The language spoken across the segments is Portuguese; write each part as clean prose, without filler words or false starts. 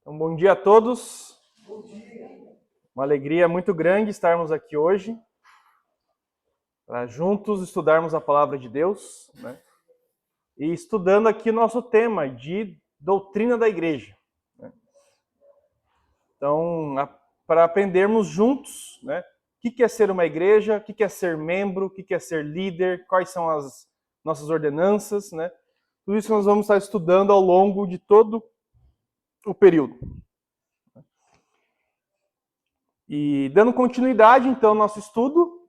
Então, bom dia a todos. Bom dia. Uma alegria muito grande estarmos aqui hoje para juntos estudarmos a palavra de Deus, né? E estudando aqui o nosso tema de doutrina da igreja, né? Então, para aprendermos juntos, né? O que é ser uma igreja, o que é ser membro, o que é ser líder, quais são as nossas ordenanças, né? Tudo isso nós vamos estar estudando ao longo de todo o período. E dando continuidade, então, ao nosso estudo,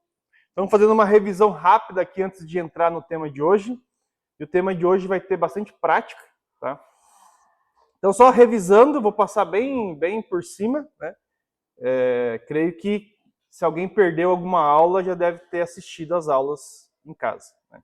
estamos fazendo uma revisão rápida aqui antes de entrar no tema de hoje. E o tema de hoje vai ter bastante prática, tá? Então, só revisando, vou passar bem por cima, né? Creio que se alguém perdeu alguma aula, já deve ter assistido às aulas em casa, né?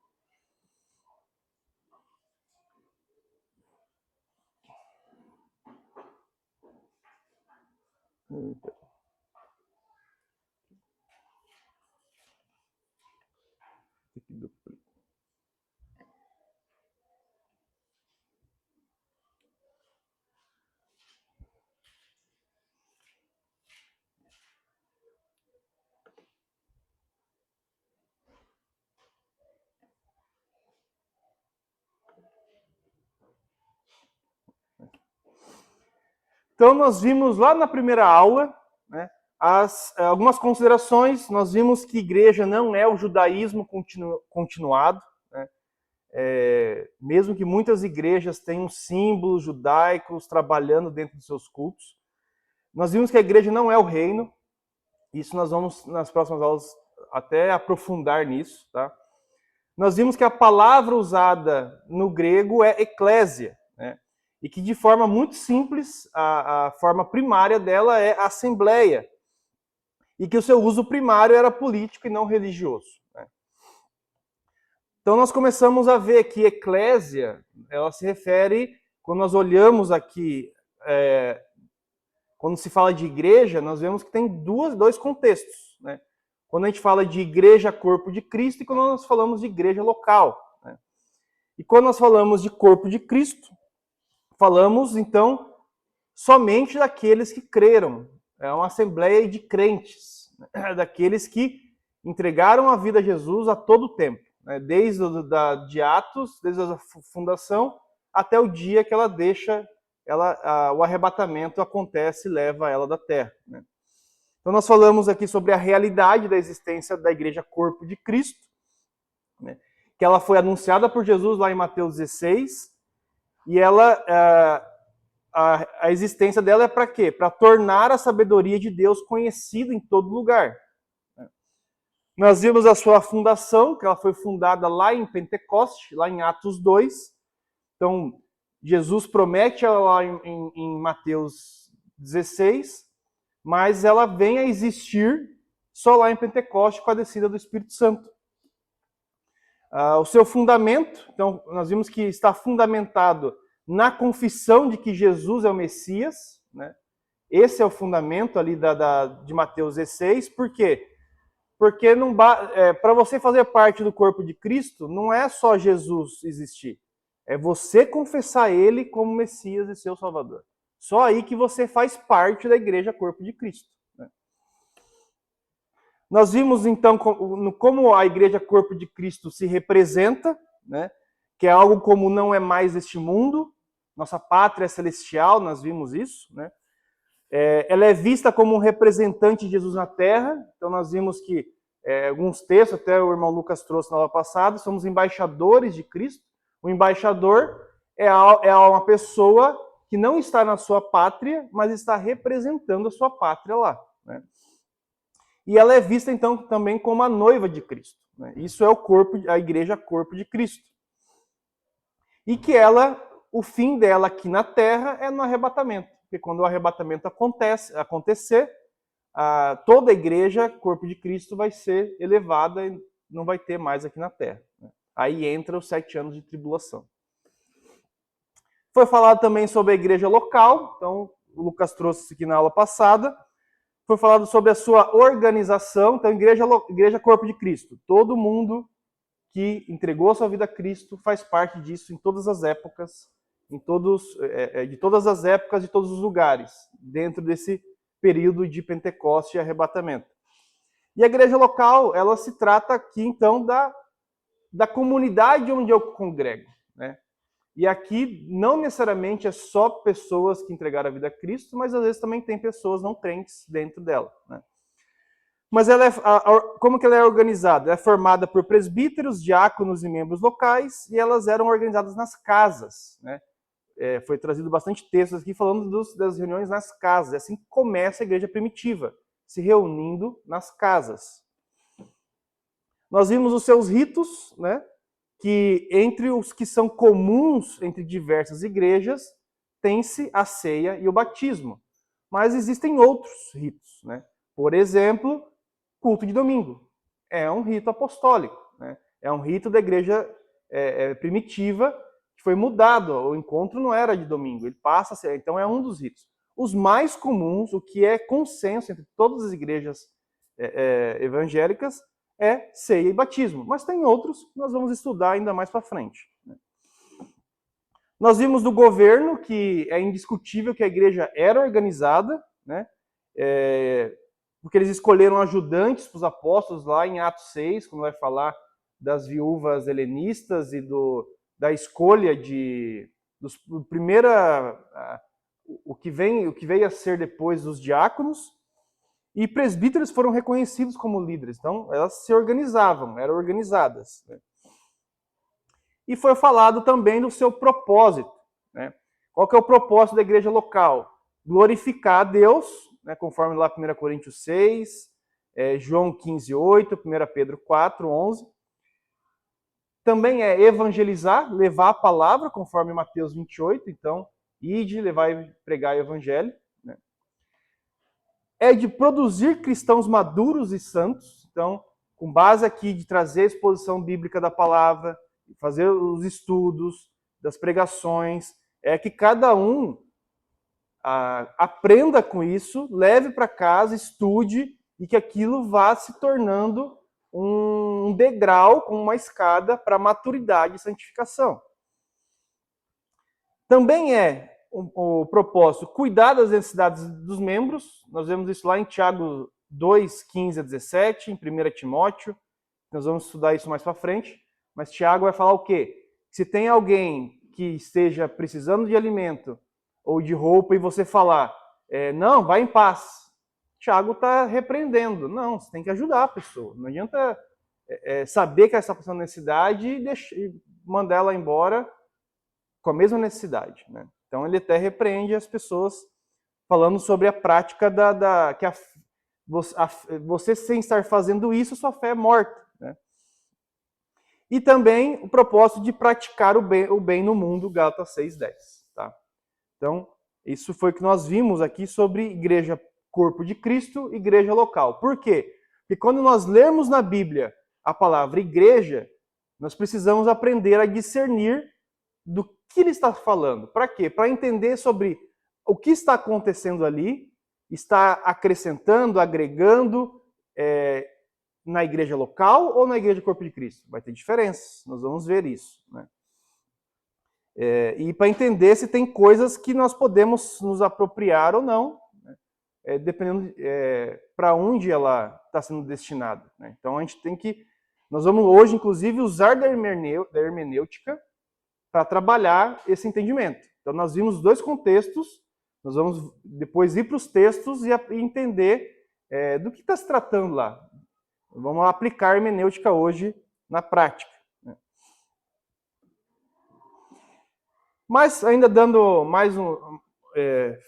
Então, nós vimos lá na primeira aula, né, algumas considerações. Nós vimos que igreja não é o judaísmo continuado, né? Mesmo que muitas igrejas tenham símbolos judaicos trabalhando dentro dos seus cultos. Nós vimos que a igreja não é o reino. Isso nós vamos, nas próximas aulas, até aprofundar nisso, tá? Nós vimos que a palavra usada no grego é eclésia, né? E que de forma muito simples, a forma primária dela é assembleia. E que o seu uso primário era político e não religioso, né? Então nós começamos a ver que eclésia, ela se refere, quando nós olhamos aqui, quando se fala de igreja, nós vemos que tem dois contextos, né? Quando a gente fala de igreja, corpo de Cristo, e quando nós falamos de igreja local, né? E quando nós falamos de corpo de Cristo, falamos, então, somente daqueles que creram. É uma assembleia de crentes, né? Daqueles que entregaram a vida a Jesus a todo tempo, né? Desde de Atos, desde a fundação, até o dia que ela deixa, o arrebatamento acontece e leva ela da terra, né? Então nós falamos aqui sobre a realidade da existência da igreja corpo de Cristo, né? Que ela foi anunciada por Jesus lá em Mateus 16, e a existência dela é para quê? Para tornar a sabedoria de Deus conhecida em todo lugar. Nós vimos a sua fundação, que ela foi fundada lá em Pentecoste, lá em Atos 2. Então, Jesus promete ela lá em Mateus 16, mas ela vem a existir só lá em Pentecoste com a descida do Espírito Santo. O seu fundamento, então, nós vimos que está fundamentado na confissão de que Jesus é o Messias, né? Esse é o fundamento ali de Mateus 16. Por quê? Porque para você fazer parte do corpo de Cristo, não é só Jesus existir. É você confessar Ele como Messias e seu Salvador. Só aí que você faz parte da igreja corpo de Cristo, né? Nós vimos, então, como a igreja corpo de Cristo se representa, né? Que é algo como não é mais este mundo. Nossa pátria é celestial, nós vimos isso, né? Ela é vista como um representante de Jesus na Terra. Então nós vimos que alguns textos, até o irmão Lucas trouxe na aula passada, somos embaixadores de Cristo. O embaixador é uma pessoa que não está na sua pátria, mas está representando a sua pátria lá, né? E ela é vista então também como a noiva de Cristo, né? Isso é a igreja corpo de Cristo. E que o fim dela aqui na Terra é no arrebatamento. Porque quando o arrebatamento acontecer, toda a igreja, corpo de Cristo, vai ser elevada e não vai ter mais aqui na Terra, né? Aí entra os 7 anos de tribulação. Foi falado também sobre a igreja local. Então, o Lucas trouxe isso aqui na aula passada. Foi falado sobre a sua organização. Então, igreja corpo de Cristo. Todo mundo que entregou a sua vida a Cristo faz parte disso em todas as épocas de todas as épocas, de todos os lugares, dentro desse período de Pentecostes e arrebatamento. E a igreja local, ela se trata aqui, então, da comunidade onde eu congrego, né? E aqui não necessariamente é só pessoas que entregaram a vida a Cristo, mas às vezes também tem pessoas não crentes dentro dela, né? Mas como que ela é organizada? Ela é formada por presbíteros, diáconos e membros locais, e elas eram organizadas nas casas, né? Foi trazido bastante textos aqui falando das reuniões nas casas. É assim que começa a igreja primitiva, se reunindo nas casas. Nós vimos os seus ritos, né? Que entre os que são comuns entre diversas igrejas, tem-se a ceia e o batismo. Mas existem outros ritos, né? Por exemplo, culto de domingo. É um rito apostólico, né? É um rito da igreja primitiva que foi mudado. O encontro não era de domingo, ele passa a ser. Então é um dos ritos. Os mais comuns, o que é consenso entre todas as igrejas evangélicas, é ceia e batismo. Mas tem outros que nós vamos estudar ainda mais para frente. Nós vimos do governo que é indiscutível que a igreja era organizada, né? Porque eles escolheram ajudantes para os apóstolos lá em Atos 6, quando vai falar das viúvas helenistas e da escolha o que veio a ser depois dos diáconos. E presbíteros foram reconhecidos como líderes, então elas se organizavam, eram organizadas, né? E foi falado também do seu propósito, né? Qual que é o propósito da igreja local? Glorificar a Deus, né, conforme lá 1 Coríntios 6, João 15, 8, 1 Pedro 4, 11. Também é evangelizar, levar a palavra, conforme Mateus 28, então, ide, levar e pregar o evangelho. É de produzir cristãos maduros e santos, então, com base aqui de trazer a exposição bíblica da palavra, fazer os estudos das pregações, que cada um aprenda com isso, leve para casa, estude, e que aquilo vá se tornando um degrau, com uma escada para maturidade e santificação. Também o propósito, cuidar das necessidades dos membros. Nós vemos isso lá em Tiago 2, 15 a 17, em 1 Timóteo. Nós vamos estudar isso mais para frente. Mas Tiago vai falar o quê? Se tem alguém que esteja precisando de alimento ou de roupa e você falar, não, vai em paz. Tiago está repreendendo. Não, você tem que ajudar a pessoa. Não adianta saber que ela está passando necessidade e mandar ela embora com a mesma necessidade, né? Então ele até repreende as pessoas falando sobre a prática você sem estar fazendo isso, sua fé é morta, né? E também o propósito de praticar o bem no mundo, Gálatas 6:10, tá? Então, isso foi o que nós vimos aqui sobre igreja corpo de Cristo, igreja local. Por quê? Porque quando nós lermos na Bíblia a palavra igreja, nós precisamos aprender a discernir do que ele está falando. Para quê? Para entender sobre o que está acontecendo ali, está acrescentando, agregando na igreja local ou na igreja Corpo de Cristo. Vai ter diferenças, nós vamos ver isso, né? E para entender se tem coisas que nós podemos nos apropriar ou não, né? Dependendo para onde ela está sendo destinada, né? Então a gente tem que... Nós vamos hoje, inclusive, usar da hermenêutica para trabalhar esse entendimento. Então nós vimos dois contextos, nós vamos depois ir para os textos e entender do que está se tratando lá. Vamos aplicar a hermenêutica hoje na prática, né? Mas ainda dando mais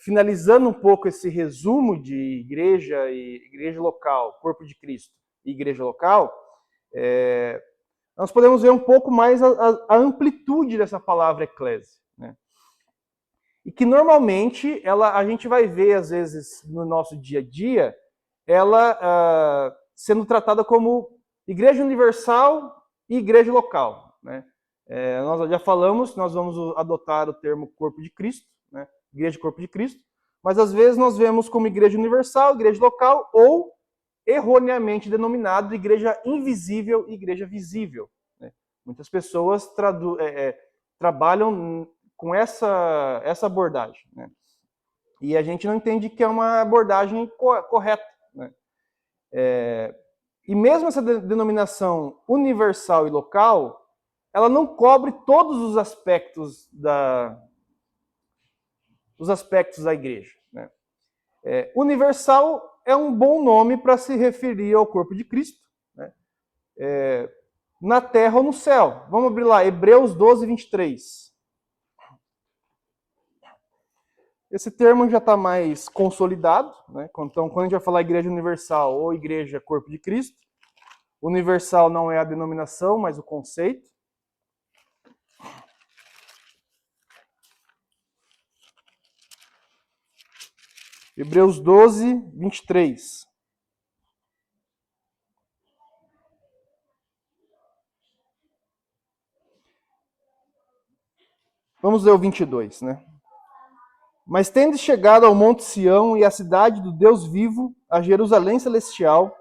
finalizando um pouco esse resumo de igreja e igreja local, corpo de Cristo e igreja local, nós podemos ver um pouco mais a amplitude dessa palavra eclésia, né? E que normalmente a gente vai ver, às vezes, no nosso dia a dia, ela sendo tratada como igreja universal e igreja local, né? Nós já falamos, nós vamos adotar o termo corpo de Cristo, né? Igreja corpo de Cristo, mas às vezes nós vemos como igreja universal, igreja local, ou erroneamente denominado igreja invisível e igreja visível, né? Muitas pessoas trabalham com essa abordagem, né? E a gente não entende que é uma abordagem correta, né? E mesmo essa denominação universal e local, ela não cobre todos os aspectos da igreja, né? Universal é um bom nome para se referir ao corpo de Cristo, né? Na terra ou no céu. Vamos abrir lá, Hebreus 12, 23. Esse termo já está mais consolidado, né? Então, quando a gente vai falar igreja universal ou igreja corpo de Cristo, universal não é a denominação, mas o conceito. Hebreus 12, 23. Vamos ler o 22, né? Mas tendo chegado ao Monte Sião e à cidade do Deus vivo, a Jerusalém celestial,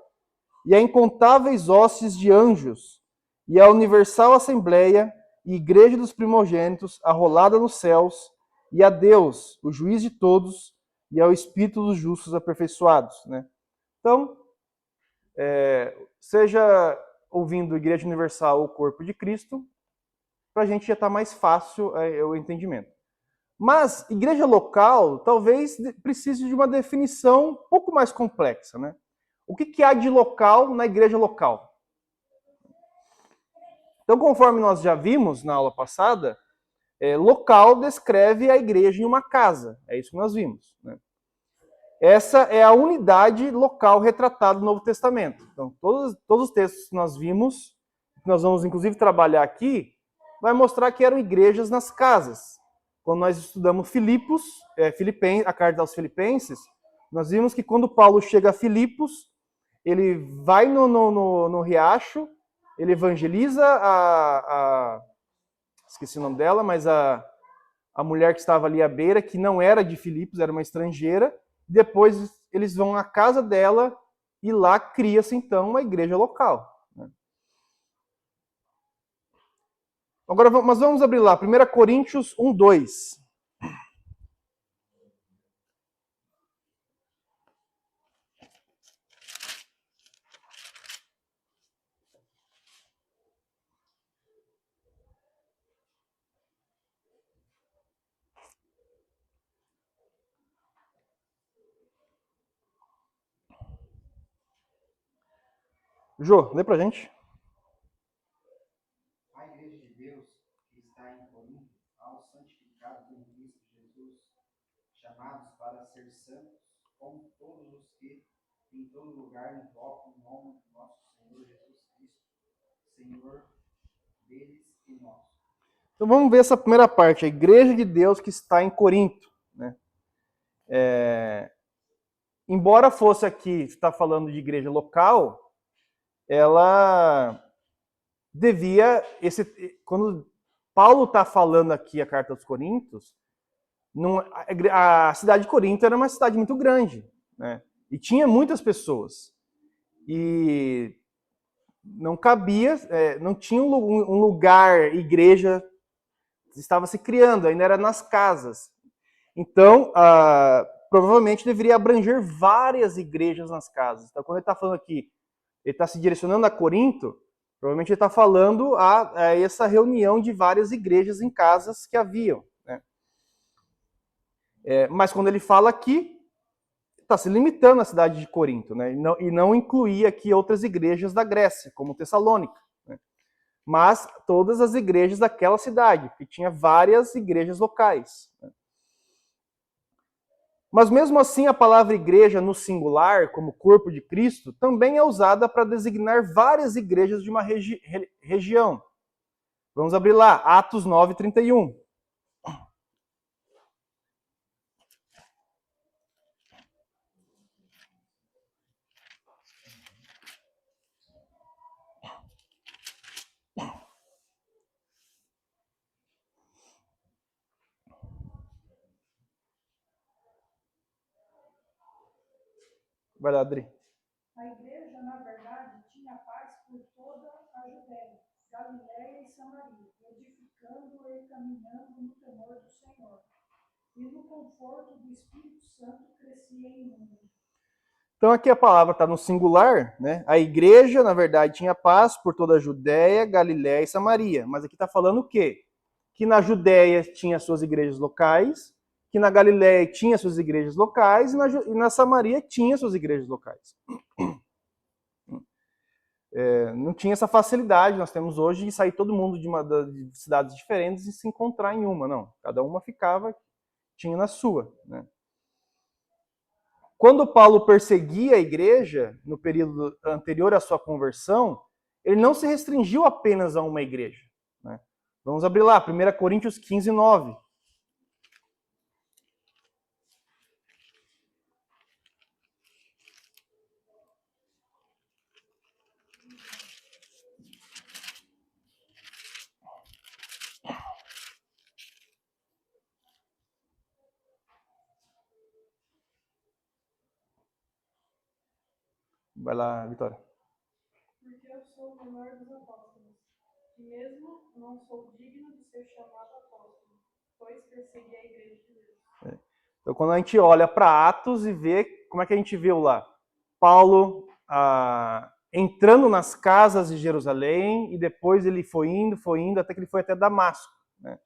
e a incontáveis hostes de anjos, e a universal assembleia, e igreja dos primogênitos, arrolada nos céus, e a Deus, o juiz de todos, e ao Espírito dos justos aperfeiçoados, né? Então, seja ouvindo Igreja Universal ou Corpo de Cristo, para a gente já está mais fácil o entendimento. Mas igreja local talvez precise de uma definição um pouco mais complexa, né? O que há de local na igreja local? Então, conforme nós já vimos na aula passada, local descreve a igreja em uma casa. É isso que nós vimos, né? Essa é a unidade local retratada no Novo Testamento. Então, todos os textos que nós vimos, que nós vamos inclusive trabalhar aqui, vai mostrar que eram igrejas nas casas. Quando nós estudamos a carta aos Filipenses, nós vimos que quando Paulo chega a Filipos, ele vai no riacho, ele evangeliza esqueci o nome dela, mas a mulher que estava ali à beira, que não era de Filipos, era uma estrangeira. Depois eles vão à casa dela e lá cria-se então uma igreja local. Agora, mas vamos abrir lá, 1 Coríntios 1, 2. Jô, lê pra gente. A igreja de Deus que está em Corinto, aos santificados em Cristo Jesus, chamados para ser santos, como todos os que em todo lugar invocam o nome do nosso Senhor Jesus Cristo, Senhor deles e nosso. Então vamos ver essa primeira parte, a igreja de Deus que está em Corinto, né? Embora fosse aqui, está falando de igreja local, ela devia, quando Paulo está falando aqui a carta aos Coríntios, a cidade de Corinto era uma cidade muito grande, né? E tinha muitas pessoas. E não cabia, não tinha um lugar, igreja estava se criando, ainda era nas casas. Então, provavelmente deveria abranger várias igrejas nas casas. Então, quando ele está falando aqui, ele está se direcionando a Corinto, provavelmente ele está falando a essa reunião de várias igrejas em casas que haviam, né? Mas quando ele fala aqui, está se limitando à cidade de Corinto, né? E não incluía aqui outras igrejas da Grécia, como Tessalônica, né? Mas todas as igrejas daquela cidade, que tinha várias igrejas locais, né? Mas mesmo assim, a palavra igreja no singular, como corpo de Cristo, também é usada para designar várias igrejas de uma região. Vamos abrir lá, Atos 9, 31. Vai lá, Adri. A igreja, na verdade, tinha paz por toda a Judéia, Galiléia e Samaria, edificando praticando e caminhando no temor do Senhor. E no conforto do Espírito Santo crescia em número. Então aqui a palavra está no singular, né? A igreja, na verdade, tinha paz por toda a Judéia, Galiléia e Samaria. Mas aqui está falando o quê? Que na Judéia tinha suas igrejas locais, que na Galiléia tinha suas igrejas locais e na Samaria tinha suas igrejas locais. Não tinha essa facilidade nós temos hoje de sair todo mundo de cidades diferentes e se encontrar em uma, não. Cada uma tinha na sua, né? Quando Paulo perseguia a igreja, no período anterior à sua conversão, ele não se restringiu apenas a uma igreja, né? Vamos abrir lá, 1 Coríntios 15, 9. Vai lá, Vitória. Porque eu sou o menor dos apóstolos, e mesmo não sou digno de ser chamado apóstolo, pois persegui a igreja de Deus. Então, quando a gente olha para Atos e vê, como é que a gente viu lá? Paulo entrando nas casas de Jerusalém, e depois ele foi indo, até que ele foi até Damasco, né?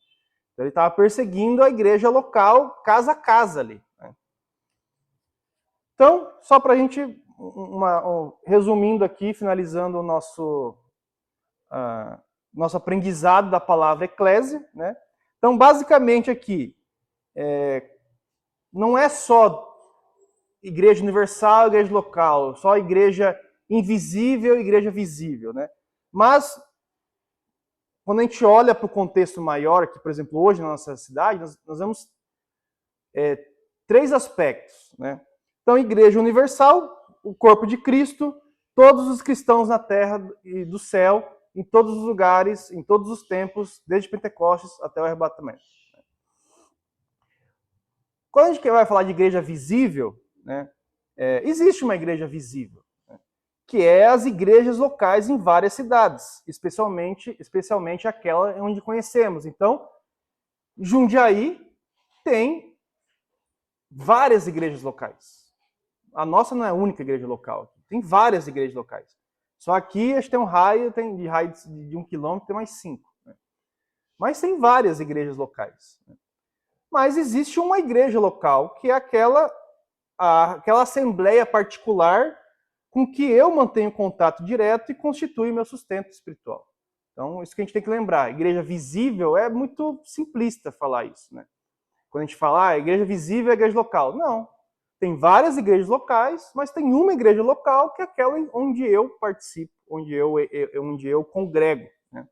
Então, ele estava perseguindo a igreja local, casa a casa ali, né? Então, só para a gente, resumindo aqui, finalizando o nosso aprendizado da palavra eclésia, né? Então, basicamente aqui, não é só igreja universal, igreja local, só igreja invisível e igreja visível, né? Mas, quando a gente olha para o contexto maior, que, por exemplo, hoje na nossa cidade, nós vemos 3 aspectos, né? Então, igreja universal, o corpo de Cristo, todos os cristãos na terra e do céu, em todos os lugares, em todos os tempos, desde Pentecostes até o arrebatamento. Quando a gente vai falar de igreja visível, né, existe uma igreja visível, né, que é as igrejas locais em várias cidades, especialmente aquela onde conhecemos. Então, Jundiaí tem várias igrejas locais. A nossa não é a única igreja local. Tem várias igrejas locais. Só aqui a gente tem um raio de 1 quilômetro, tem mais 5. Né? Mas tem várias igrejas locais. Né? Mas existe uma igreja local, que é aquela assembleia particular com que eu mantenho contato direto e constitui meu sustento espiritual. Então, isso que a gente tem que lembrar. Igreja visível é muito simplista falar isso, né? Quando a gente fala, igreja visível é igreja local. Não. Tem várias igrejas locais, mas tem uma igreja local que é aquela onde eu participo, onde eu congrego, né?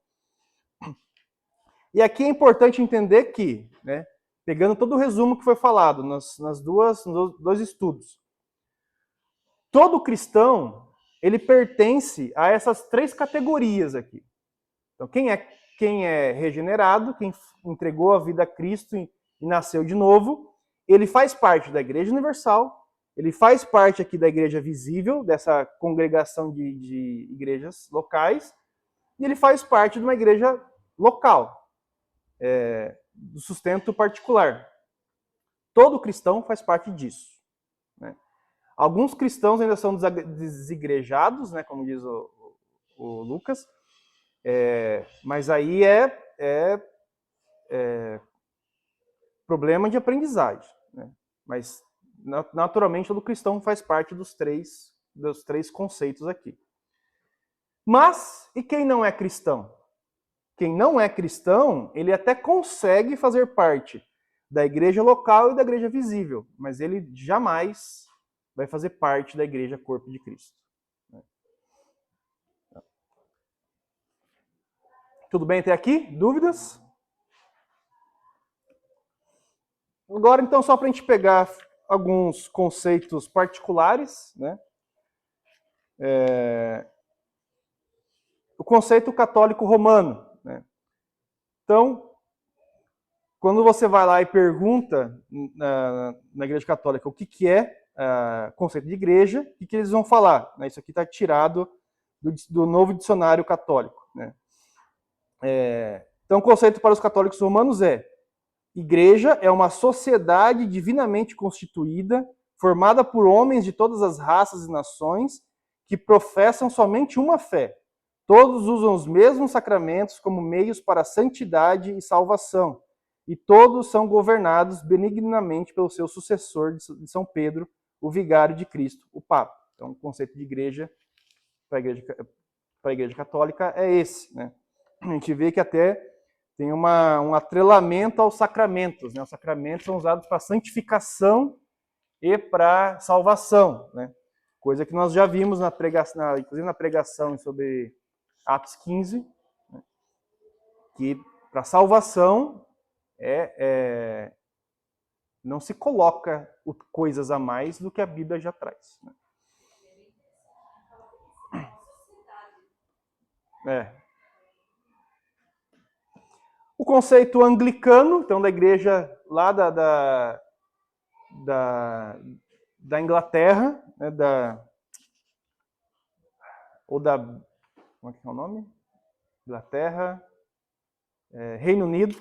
E aqui é importante entender que, né, pegando todo o resumo que foi falado nos dois estudos, todo cristão, ele pertence a essas 3 categorias aqui. Então, quem é regenerado, quem entregou a vida a Cristo e nasceu de novo, ele faz parte da Igreja Universal, ele faz parte aqui da Igreja Visível, dessa congregação de igrejas locais, e ele faz parte de uma igreja local, do sustento particular. Todo cristão faz parte disso, né? Alguns cristãos ainda são desigrejados, né, como diz o Lucas, mas aí é problema de aprendizagem, né? Mas naturalmente todo cristão faz parte dos três conceitos aqui. Mas e quem não é cristão? Quem não é cristão, ele até consegue fazer parte da igreja local e da igreja visível, mas ele jamais vai fazer parte da igreja corpo de Cristo. Tudo bem até aqui? Dúvidas? Agora, então, só para a gente pegar alguns conceitos particulares, né? O conceito católico romano, né? Então, quando você vai lá e pergunta na Igreja Católica o que é conceito de igreja, o que eles vão falar? Isso aqui está tirado do novo dicionário católico, né? Então, o conceito para os católicos romanos é: igreja é uma sociedade divinamente constituída, formada por homens de todas as raças e nações, que professam somente uma fé. Todos usam os mesmos sacramentos como meios para a santidade e salvação, e todos são governados benignamente pelo seu sucessor de São Pedro, o vigário de Cristo, o Papa. Então, o conceito de igreja para a igreja católica é esse, né? A gente vê que até tem um atrelamento aos sacramentos, né? Os sacramentos são usados para santificação e para salvação, né? Coisa que nós já vimos na pregação, inclusive na pregação sobre Atos 15, né? Que para salvação não se coloca coisas a mais do que a Bíblia já traz, né? O conceito anglicano, então da igreja lá da Inglaterra, né, como é que é o nome? Inglaterra, Reino Unido.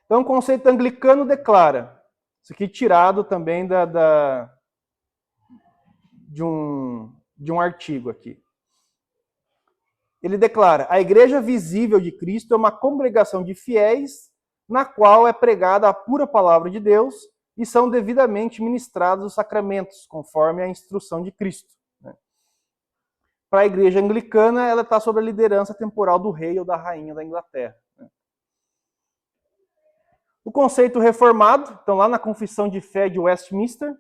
Então, o conceito anglicano declara, isso aqui tirado também de um artigo aqui. Ele declara: a igreja visível de Cristo é uma congregação de fiéis na qual é pregada a pura palavra de Deus e são devidamente ministrados os sacramentos, conforme a instrução de Cristo. Para a igreja anglicana, ela está sob a liderança temporal do rei ou da rainha da Inglaterra. O conceito reformado, então lá na Confissão de Fé de Westminster,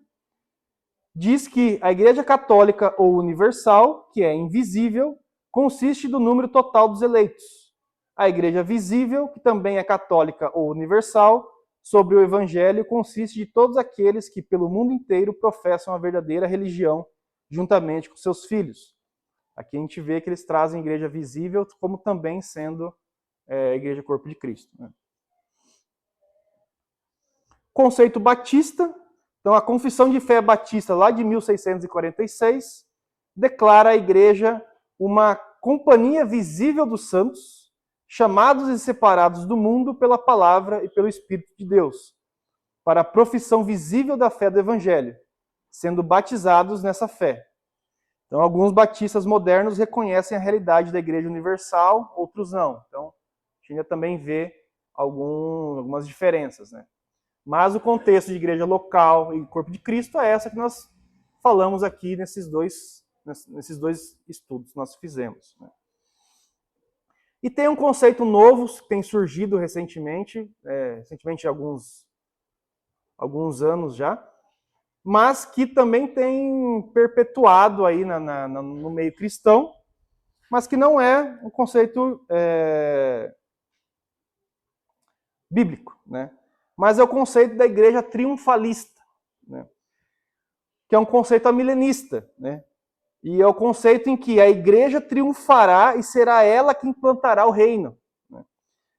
diz que a igreja católica ou universal, que é invisível, consiste do número total dos eleitos. A igreja visível, que também é católica ou universal, sobre o evangelho, consiste de todos aqueles que pelo mundo inteiro professam a verdadeira religião, juntamente com seus filhos. Aqui a gente vê que eles trazem a igreja visível como também sendo a igreja corpo de Cristo, né? Conceito batista. Então, a Confissão de Fé Batista, lá de 1646, declara a igreja uma companhia visível dos santos, chamados e separados do mundo pela palavra e pelo Espírito de Deus, para a profissão visível da fé do Evangelho, sendo batizados nessa fé. Então, alguns batistas modernos reconhecem a realidade da Igreja Universal, outros não. Então, a gente ainda também vê algumas diferenças, né? Mas o contexto de igreja local e corpo de Cristo é essa que nós falamos aqui nesses dois estudos que nós fizemos, né? E tem um conceito novo que tem surgido recentemente alguns anos já, mas que também tem perpetuado aí no meio cristão, mas que não é um conceito bíblico, né? Mas é o conceito da igreja triunfalista, né? Que é um conceito amilenista, né? E é o conceito em que a igreja triunfará e será ela quem implantará o reino, né?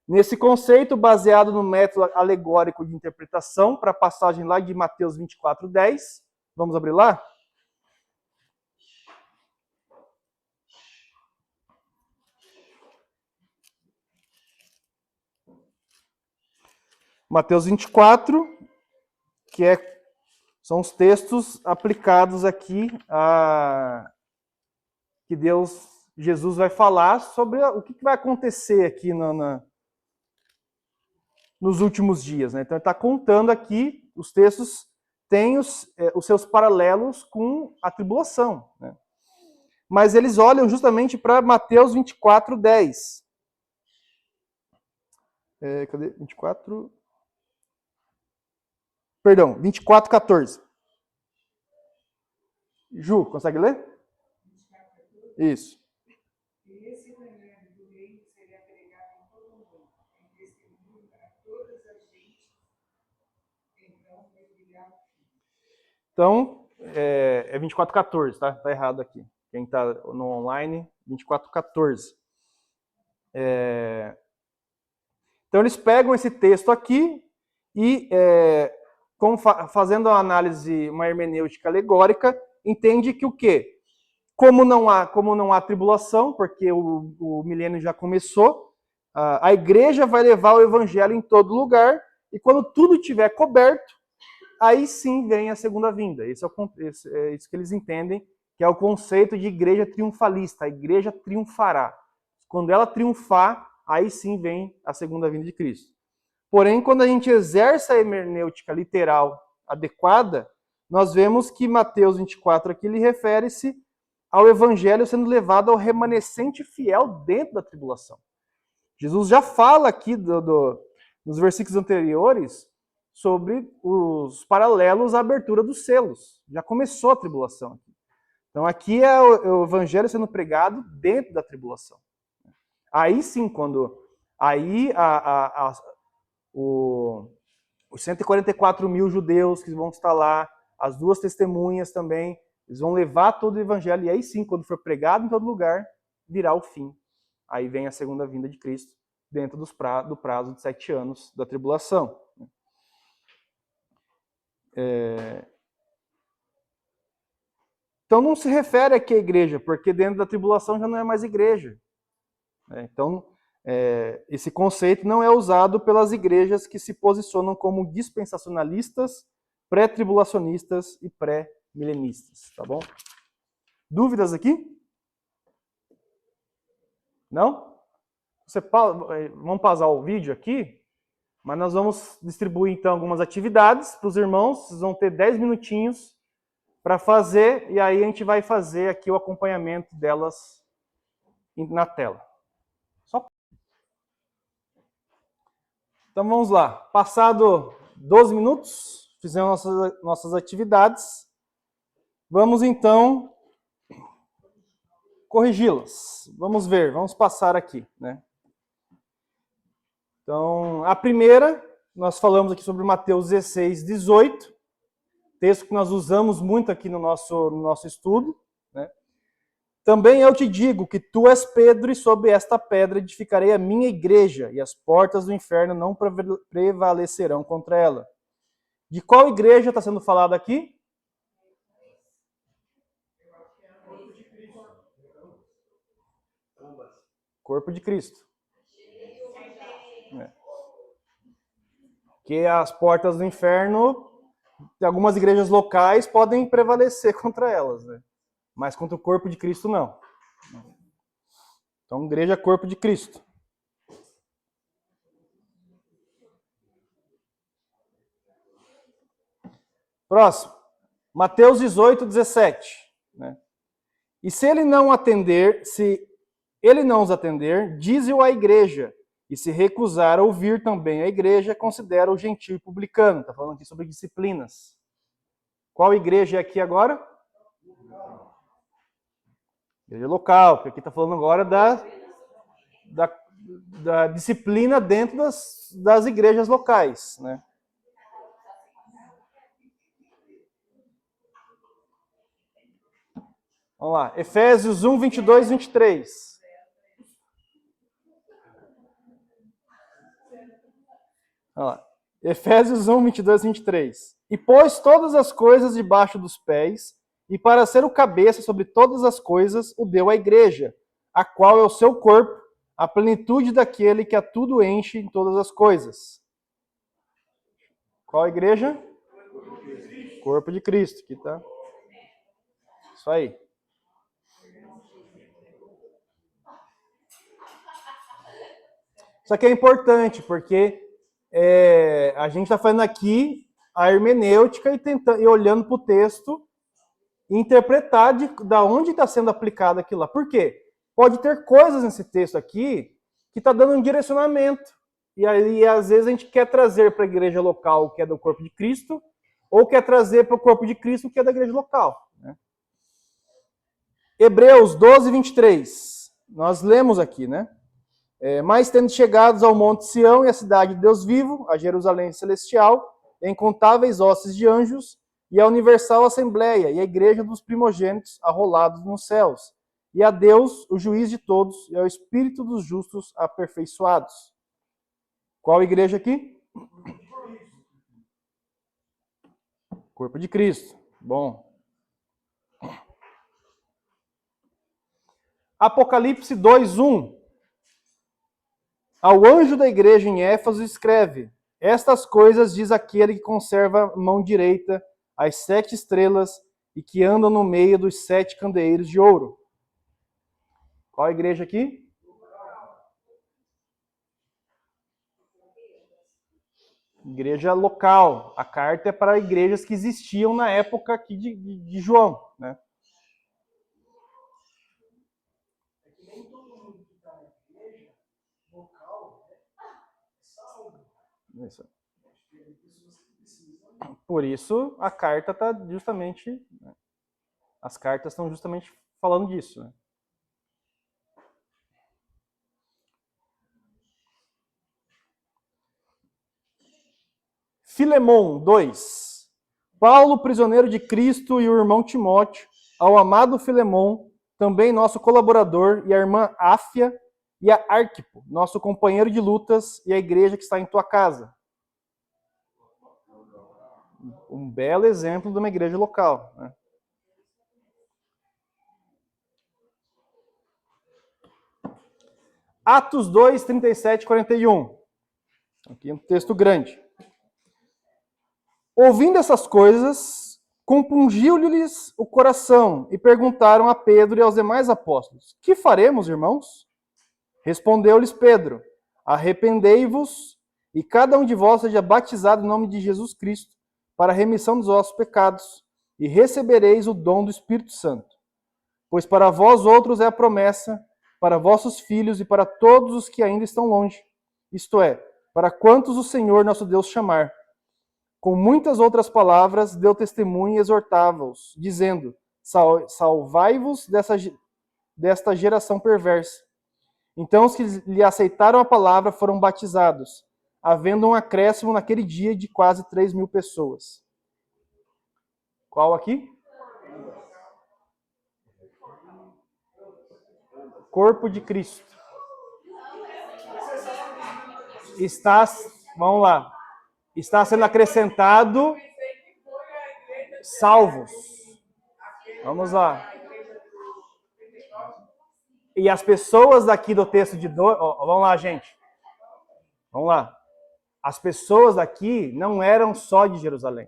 Nesse conceito, baseado no método alegórico de interpretação, para a passagem lá de Mateus 24:10, vamos abrir lá? Mateus 24, que são os textos aplicados aqui que Jesus vai falar sobre o que vai acontecer aqui nos últimos dias, né? Então ele está contando aqui, os textos têm os seus paralelos com a tribulação, né? Mas eles olham justamente para Mateus 24:10. Cadê? 24... Perdão, 24:14. Ju, consegue ler? Isso. E esse evangelho do reino seria pregado em todo o mundo, em testemunho para todas as gentes, então vai brilhar o fim. Então, é 24:14, tá? Tá errado aqui. Quem está no online, 24:14. Então, eles pegam esse texto aqui e, fazendo uma análise, uma hermenêutica alegórica, entende que o quê? Como não há tribulação, porque o milênio já começou, a igreja vai levar o evangelho em todo lugar, e quando tudo estiver coberto, aí sim vem a segunda vinda. Esse é isso que eles entendem, que é o conceito de igreja triunfalista. A igreja triunfará. Quando ela triunfar, aí sim vem a segunda vinda de Cristo. Porém, quando a gente exerce a hermenêutica literal adequada, nós vemos que Mateus 24 aqui ele refere-se ao evangelho sendo levado ao remanescente fiel dentro da tribulação. Jesus já fala aqui nos versículos anteriores sobre os paralelos à abertura dos selos. Já começou a tribulação aqui. Então aqui é o evangelho sendo pregado dentro da tribulação. Aí sim, quando aí os 144 mil judeus que vão estar lá, as duas testemunhas também, eles vão levar todo o evangelho, e aí sim, quando for pregado em todo lugar, virá o fim. Aí vem a segunda vinda de Cristo, dentro do prazo de 7 anos da tribulação. Então não se refere aqui à igreja, porque dentro da tribulação já não é mais igreja. Então, esse conceito não é usado pelas igrejas que se posicionam como dispensacionalistas, pré-tribulacionistas e pré-milenistas, tá bom? Dúvidas aqui? Não? Vamos pausar o vídeo aqui, mas nós vamos distribuir então algumas atividades para os irmãos, vocês vão ter 10 minutinhos para fazer, e aí a gente vai fazer aqui o acompanhamento delas na tela. Então vamos lá. Passado 12 minutos, fizemos nossas atividades. Vamos então corrigi-las. Vamos ver, vamos passar aqui, né? Então, a primeira, nós falamos aqui sobre Mateus 16, 18, texto que nós usamos muito aqui no nosso estudo, né? Também eu te digo que tu és Pedro, e sobre esta pedra edificarei a minha igreja, e as portas do inferno não prevalecerão contra ela. De qual igreja está sendo falado aqui? Corpo de Cristo. Que as portas do inferno, algumas igrejas locais podem prevalecer contra elas, né? Mas contra o corpo de Cristo não. Então, igreja é corpo de Cristo. Próximo. Mateus 18, 17. Né? E se ele não os atender, dize-o à igreja. E se recusar a ouvir também a igreja, considera o gentio publicano. Está falando aqui sobre disciplinas. Qual igreja é aqui agora? Igreja local, porque aqui está falando agora da disciplina dentro das igrejas locais, né? Vamos lá, Efésios 1, 22 e 23. Vamos lá. Efésios 1, 22 e 23. E pôs todas as coisas debaixo dos pés, e para ser o cabeça sobre todas as coisas, o deu à igreja, a qual é o seu corpo, a plenitude daquele que a tudo enche em todas as coisas. Qual a igreja? Corpo de Cristo. Aqui tá. Isso aí. Isso aqui é importante, porque a gente está fazendo aqui a hermenêutica e olhando para o texto e interpretar da onde está sendo aplicado aquilo lá. Por quê? Pode ter coisas nesse texto aqui que está dando um direcionamento. E aí, às vezes, a gente quer trazer para a igreja local o que é do corpo de Cristo, ou quer trazer para o corpo de Cristo o que é da igreja local. Né? Hebreus 12, 23. Nós lemos aqui, né? Mas tendo chegados ao Monte Sião e à cidade de Deus vivo, a Jerusalém celestial, incontáveis hostes de anjos, e a universal assembleia, e a igreja dos primogênitos arrolados nos céus, e a Deus, o juiz de todos, e ao Espírito dos justos aperfeiçoados. Qual igreja aqui? Corpo de Cristo. Bom. Apocalipse 2:1. Ao anjo da igreja em Éfeso escreve: estas coisas diz aquele que conserva a mão direita as 7 estrelas e que anda no meio dos 7 candeeiros de ouro. Qual a igreja aqui? Igreja local. A carta é para igrejas que existiam na época aqui de João, né? É que nem todo mundo que está na igreja local é salvo. Isso. Tem pessoas que precisam. Por isso, a carta está justamente... né? As cartas estão justamente falando disso, né? Filemon 2. Paulo, prisioneiro de Cristo, e o irmão Timóteo, ao amado Filemon, também nosso colaborador, e a irmã Áfia, e a Arquipo, nosso companheiro de lutas, e a igreja que está em tua casa. Um belo exemplo de uma igreja local, né? Atos 2, 37 e 41. Aqui é um texto grande. Ouvindo essas coisas, compungiu-lhes o coração e perguntaram a Pedro e aos demais apóstolos: que faremos, irmãos? Respondeu-lhes Pedro: arrependei-vos e cada um de vós seja batizado em nome de Jesus Cristo para a remissão dos vossos pecados e recebereis o dom do Espírito Santo. Pois para vós outros é a promessa, para vossos filhos e para todos os que ainda estão longe, isto é, para quantos o Senhor nosso Deus chamar. Com muitas outras palavras, deu testemunho e exortava-os, dizendo: salvai-vos desta geração perversa. Então os que lhe aceitaram a palavra foram batizados, havendo um acréscimo naquele dia de quase 3.000 pessoas. Qual aqui? Corpo de Cristo. Vamos lá. Está sendo acrescentado salvos. Vamos lá. E as pessoas daqui do texto de... vamos lá, gente. Vamos lá. As pessoas daqui não eram só de Jerusalém.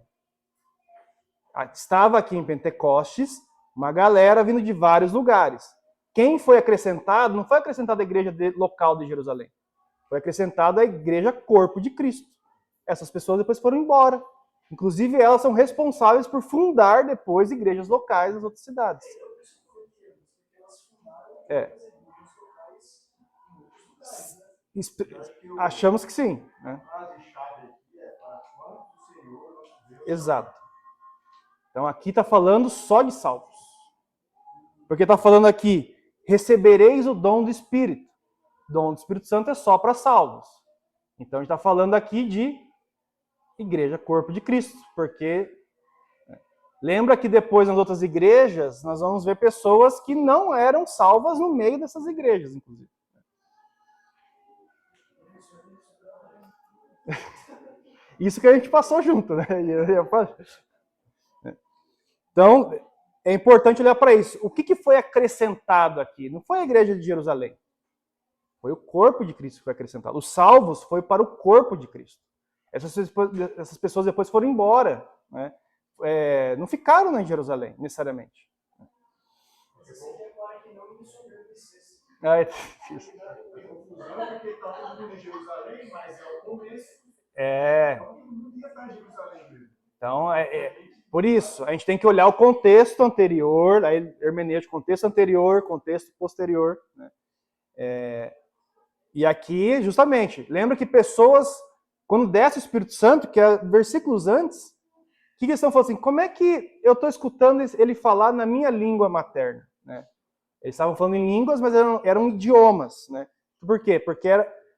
Estava aqui em Pentecostes uma galera vindo de vários lugares. Quem foi acrescentado, não foi acrescentado a igreja local de Jerusalém. Foi acrescentado a igreja Corpo de Cristo. Essas pessoas depois foram embora. Inclusive, elas são responsáveis por fundar depois igrejas locais nas outras cidades. Achamos que sim. Né? Exato. Então, aqui está falando só de salvos. Porque está falando aqui, recebereis o dom do Espírito. O dom do Espírito Santo é só para salvos. Então, a gente está falando aqui de igreja Corpo de Cristo, porque lembra que depois nas outras igrejas nós vamos ver pessoas que não eram salvas no meio dessas igrejas, inclusive. Isso que a gente passou junto, né? Então, é importante olhar para isso. O que foi acrescentado aqui? Não foi a igreja de Jerusalém. Foi o corpo de Cristo que foi acrescentado. Os salvos foi para o corpo de Cristo. Essas pessoas depois foram embora, né? Não ficaram em Jerusalém, necessariamente. Você repara que não isso isso. Porque está todo mundo em Jerusalém, mas é o começo. Todo mundo ia para Jerusalém mesmo. Então, por isso, a gente tem que olhar o contexto anterior, a hermenêutica, contexto anterior, contexto posterior. Né? E aqui, justamente, lembra que pessoas, quando desce o Espírito Santo, que é versículos antes, o que eles estão falando assim? Como é que eu estou escutando ele falar na minha língua materna? Né? Eles estavam falando em línguas, mas eram idiomas. Né? Por quê? Porque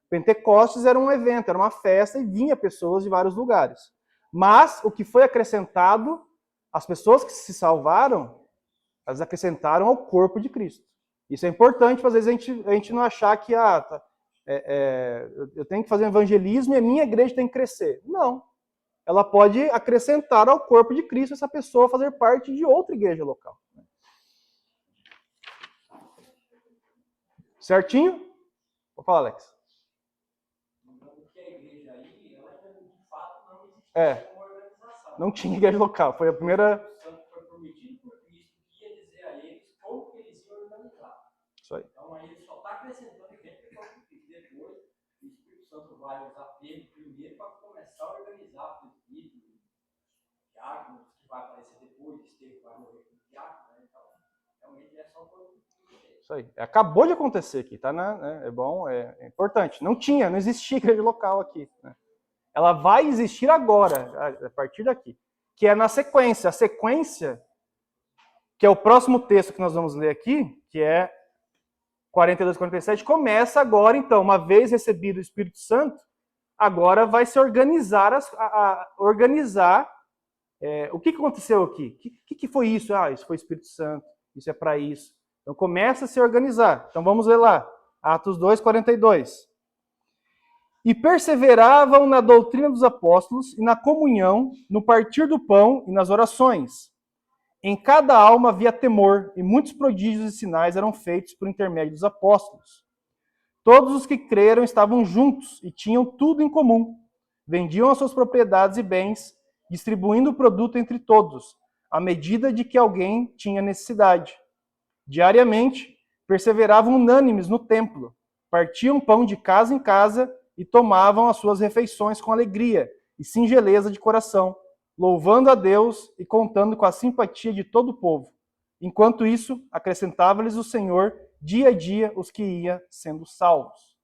Pentecostes era um evento, era uma festa e vinha pessoas de vários lugares. Mas o que foi acrescentado, as pessoas que se salvaram, elas acrescentaram ao corpo de Cristo. Isso é importante, às vezes a gente não achar que eu tenho que fazer evangelismo e a minha igreja tem que crescer. Não. Ela pode acrescentar ao corpo de Cristo essa pessoa fazer parte de outra igreja local. Certinho? Vou falar, Alex. Porque a igreja aí, ela de fato não existia como organização. Não tinha igreja local. Foi a primeira. O santo foi prometido por Cristo que ia dizer a eles como que eles iam organizar. Isso aí. Então aí ele só está acrescentando gente que foi depois. O Espírito Santo vai usar Pedro primeiro para começar a organizar os presbíteros, diáconos, que vai aparecer depois, Estevão vai morrer como diácono, né? Então, realmente é só por isso aí. Acabou de acontecer aqui, tá? É bom, é importante. Não existia igreja local aqui. Né? Ela vai existir agora, a partir daqui. Que é na sequência. A sequência, que é o próximo texto que nós vamos ler aqui, que é 42, 47, começa agora, então, uma vez recebido o Espírito Santo, agora vai se organizar, organizar o que aconteceu aqui? O que foi isso? Isso foi o Espírito Santo, isso é para isso. Então começa a se organizar. Então vamos ler lá, Atos 2, 42. E perseveravam na doutrina dos apóstolos e na comunhão, no partir do pão e nas orações. Em cada alma havia temor, e muitos prodígios e sinais eram feitos por intermédio dos apóstolos. Todos os que creram estavam juntos e tinham tudo em comum. Vendiam as suas propriedades e bens, distribuindo o produto entre todos, à medida de que alguém tinha necessidade. Diariamente, perseveravam unânimes no templo, partiam pão de casa em casa e tomavam as suas refeições com alegria e singeleza de coração, louvando a Deus e contando com a simpatia de todo o povo. Enquanto isso, acrescentava-lhes o Senhor dia a dia os que iam sendo salvos.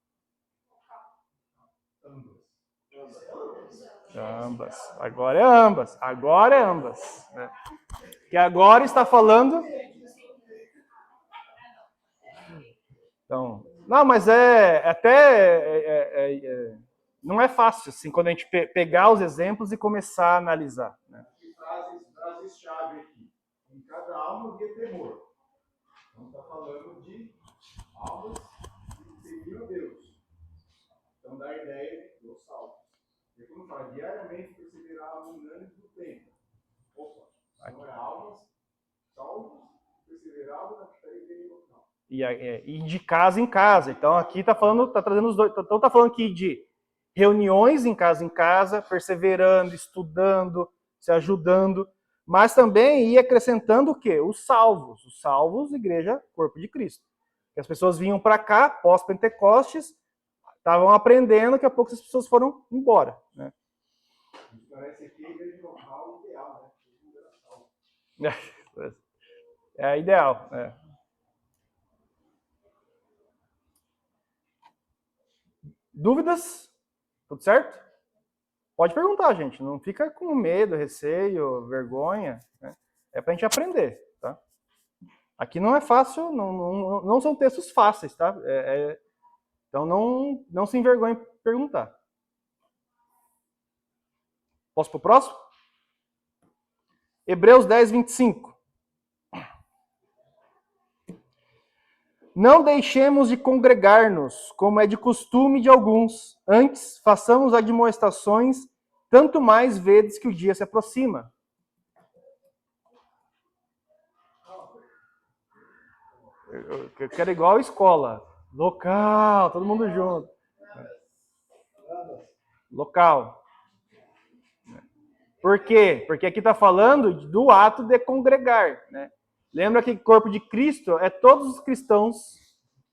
Ambas. Agora é ambas. Agora é ambas. Né? Que agora está falando... Então, não, mas não é fácil, assim, quando a gente pegar os exemplos e começar a analisar. Né? Frase-chave aqui. Em cada alma havia temor. Então está falando de almas que temiam Deus. Então dá a ideia do salvo. E como fala, diariamente perseveravam unânimes no tempo. Opa, não é almas, salvos, perseveravam na igreja local. E de casa em casa. Então aqui está falando, está trazendo os dois. Então está falando aqui de reuniões em casa, perseverando, estudando, se ajudando, mas também ia acrescentando o quê? Os salvos, igreja, corpo de Cristo. Que as pessoas vinham para cá, pós-Pentecostes, estavam aprendendo, daqui a pouco as pessoas foram embora. Né? Parece aqui a igreja local ideal, né? É ideal, Dúvidas? Tudo certo? Pode perguntar, gente. Não fica com medo, receio, vergonha. Né? É pra gente aprender, tá? Aqui não é fácil, não são textos fáceis, tá? Então não se envergonhe em perguntar. Posso pro próximo? Hebreus 10, 25. Não deixemos de congregar-nos, como é de costume de alguns. Antes, façamos admoestações, tanto mais vedes que o dia se aproxima. Eu quero igual a escola. Local, todo mundo junto. Local. Por quê? Porque aqui está falando do ato de congregar, né? Lembra que o corpo de Cristo é todos os cristãos,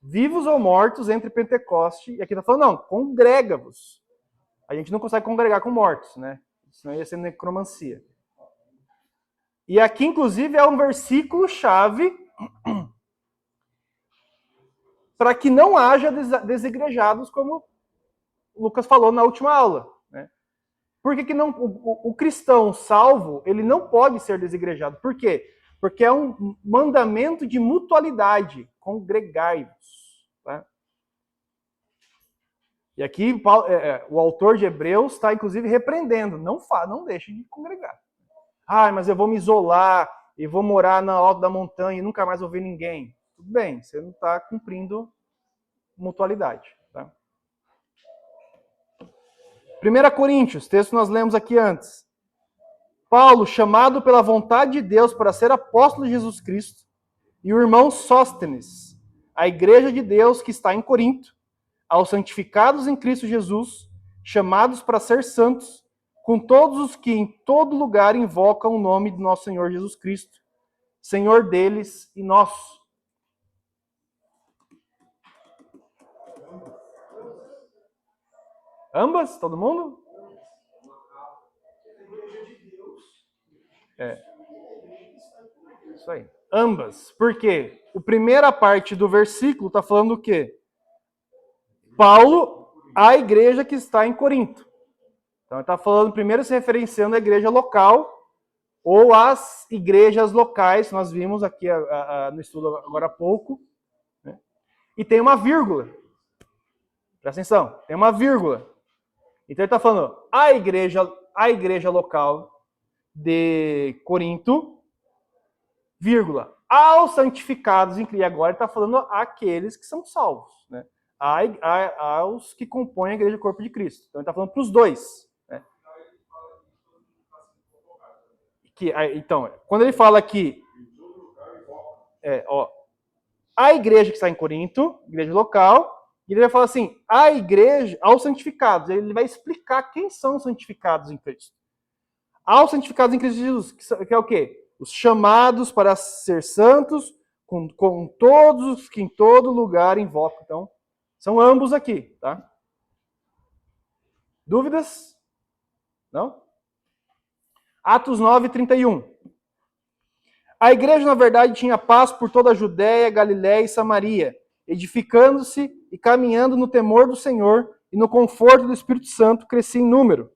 vivos ou mortos, entre Pentecoste. E aqui está falando, não, congrega-vos. A gente não consegue congregar com mortos, né? Senão ia ser necromancia. E aqui, inclusive, é um versículo-chave para que não haja desigrejados, como Lucas falou na última aula. Né? Por que não, o cristão salvo, ele não pode ser desigrejado? Por quê? Porque é um mandamento de mutualidade, congregai-vos. Tá? E aqui o autor de Hebreus está, inclusive, repreendendo. Não deixe de congregar. Mas eu vou me isolar e vou morar na alta da montanha e nunca mais vou ver ninguém. Tudo bem, você não está cumprindo mutualidade. Tá? 1 Coríntios, texto que nós lemos aqui antes. Paulo, chamado pela vontade de Deus para ser apóstolo de Jesus Cristo, e o irmão Sóstenes, a igreja de Deus que está em Corinto, aos santificados em Cristo Jesus, chamados para ser santos, com todos os que em todo lugar invocam o nome de nosso Senhor Jesus Cristo, Senhor deles e nosso. Ambas? Todo mundo? Isso aí. Ambas. Por quê? A primeira parte do versículo está falando o quê? Paulo, a igreja que está em Corinto. Então ele está falando, primeiro se referenciando à igreja local, ou às igrejas locais, nós vimos aqui no estudo agora há pouco. Né? E tem uma vírgula. Presta atenção, tem uma vírgula. Então ele está falando a igreja local de Corinto, vírgula, aos santificados em Cristo. E agora ele está falando àqueles que são salvos, né? Aos que compõem a igreja corpo de Cristo. Então ele está falando para os dois. Né? Então, quando ele fala aqui, a igreja que está em Corinto, igreja local, e ele vai falar assim, a igreja, aos santificados. Ele vai explicar quem são os santificados em Cristo. Aos santificados em Cristo Jesus, que é o quê? Os chamados para ser santos, com todos os que em todo lugar invocam. Então, são ambos aqui, tá? Dúvidas? Não? Atos 9, 31. A igreja, na verdade, tinha paz por toda a Judéia, Galiléia e Samaria, edificando-se e caminhando no temor do Senhor e no conforto do Espírito Santo, crescia em número.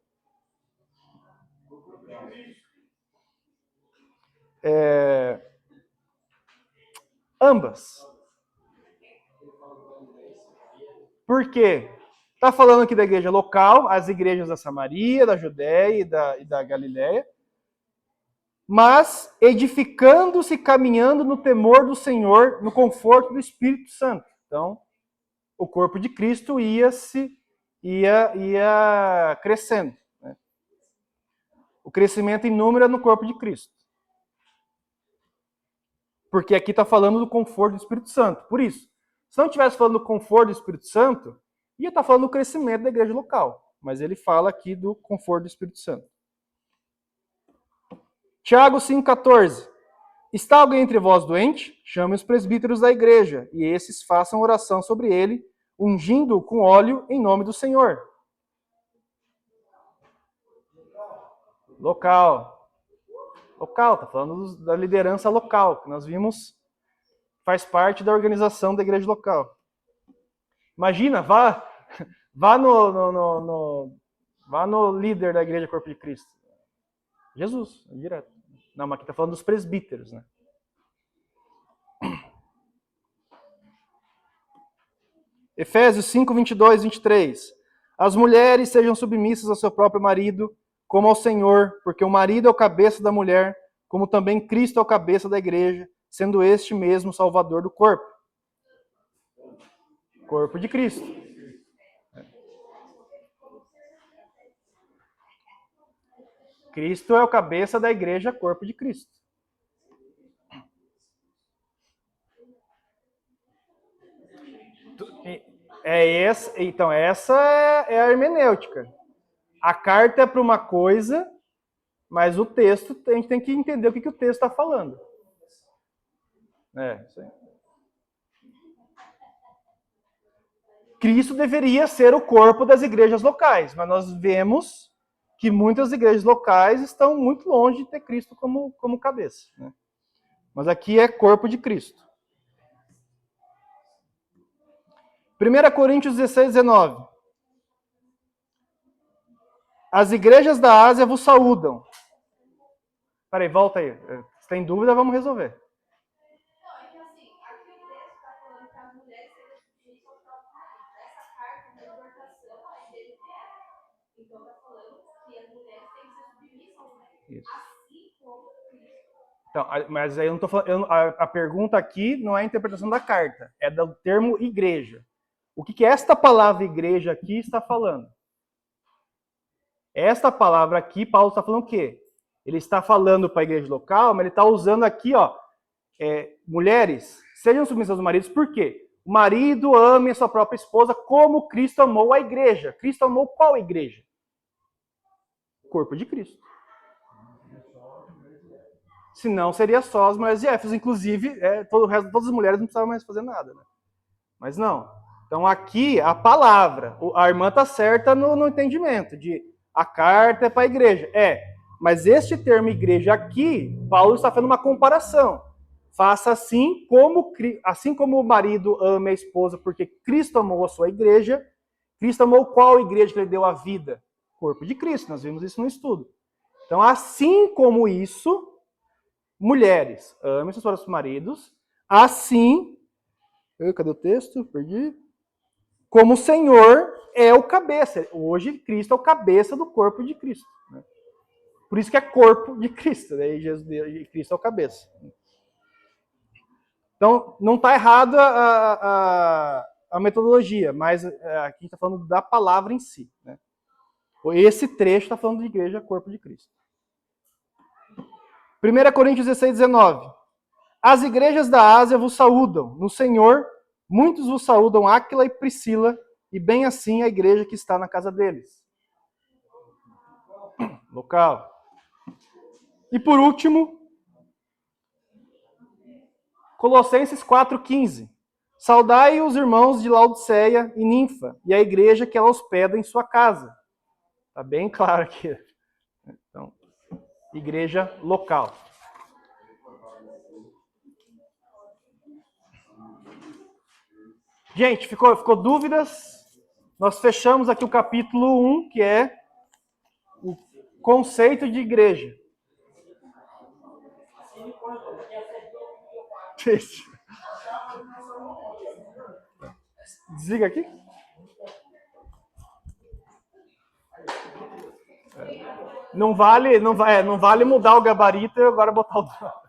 Ambas. Por quê? Está falando aqui da igreja local, as igrejas da Samaria, da Judéia e da Galiléia, mas edificando-se e caminhando no temor do Senhor, no conforto do Espírito Santo. Então, o corpo de Cristo ia crescendo. Né? O crescimento em número é no corpo de Cristo. Porque aqui está falando do conforto do Espírito Santo. Por isso, se não estivesse falando do conforto do Espírito Santo, ia estar falando do crescimento da igreja local. Mas ele fala aqui do conforto do Espírito Santo. Tiago 5,14. Está alguém entre vós doente? Chame os presbíteros da igreja, e esses façam oração sobre ele, ungindo-o com óleo em nome do Senhor. Local, está falando da liderança local, que nós vimos, faz parte da organização da igreja local. Imagina, vá no líder da igreja Corpo de Cristo. Jesus, direto. Não, mas aqui está falando dos presbíteros, né? Efésios 5, 22, 23. As mulheres sejam submissas ao seu próprio marido, como ao Senhor, porque o marido é o cabeça da mulher, como também Cristo é o cabeça da igreja, sendo este mesmo o salvador do corpo. Corpo de Cristo. Cristo é o cabeça da igreja, corpo de Cristo. Então, essa é a hermenêutica. A carta é para uma coisa, mas o texto, a gente tem que entender o que o texto está falando. Isso aí. Cristo deveria ser o corpo das igrejas locais, mas nós vemos que muitas igrejas locais estão muito longe de ter Cristo como cabeça. Né? Mas aqui é corpo de Cristo. 1 Coríntios 16, 19. As igrejas da Ásia vos saúdam. Peraí, volta aí. Se tem dúvida, vamos resolver. Não, é que assim, aqui o texto está falando que as mulheres seriam submissas ao próprio marido. Essa carta de exortação é dele mesmo. Então está falando que as mulheres têm que ser submissas ao marido. Isso. Assim como Cristo. Então, mas aí eu não estou falando. A pergunta aqui não é a interpretação da carta, é do termo igreja. O que esta palavra igreja aqui está falando? Esta palavra aqui, Paulo está falando o quê? Ele está falando para a igreja local, mas ele está usando aqui, mulheres, sejam submissas aos maridos, por quê? o marido ame a sua própria esposa como Cristo amou a igreja. Cristo amou qual igreja? O corpo de Cristo. Senão seria só as mulheres de Éfeso. Inclusive, todas as mulheres não precisavam mais fazer nada. Né? Mas não. Então aqui, a palavra, a irmã está certa no entendimento de a carta é para a igreja. Mas este termo igreja aqui, Paulo está fazendo uma comparação. Faça assim como o marido ama a esposa, porque Cristo amou a sua igreja. Cristo amou qual igreja que ele deu a vida? Corpo de Cristo, nós vimos isso no estudo. Então, assim como isso, mulheres, amem seus próprios maridos, assim, cadê o texto? Perdi. Como o Senhor é o cabeça. Hoje, Cristo é o cabeça do corpo de Cristo. Né? Por isso que é corpo de Cristo. Né? E Cristo é o cabeça. Então, não está errado a metodologia, mas aqui a gente está falando da palavra em si. Né? Esse trecho está falando de igreja, corpo de Cristo. 1 Coríntios 16, 19. As igrejas da Ásia vos saúdam. No Senhor, muitos vos saúdam, Áquila e Priscila, e bem assim a igreja que está na casa deles. Local. E por último, Colossenses 4,15. Saudai os irmãos de Laodiceia e Ninfa, e a igreja que ela hospeda em sua casa. Está bem claro aqui. Então, igreja local. Gente, ficou dúvidas? Nós fechamos aqui o capítulo 1, que é o conceito de igreja. Desliga aqui. Não vale mudar o gabarito e agora botar o...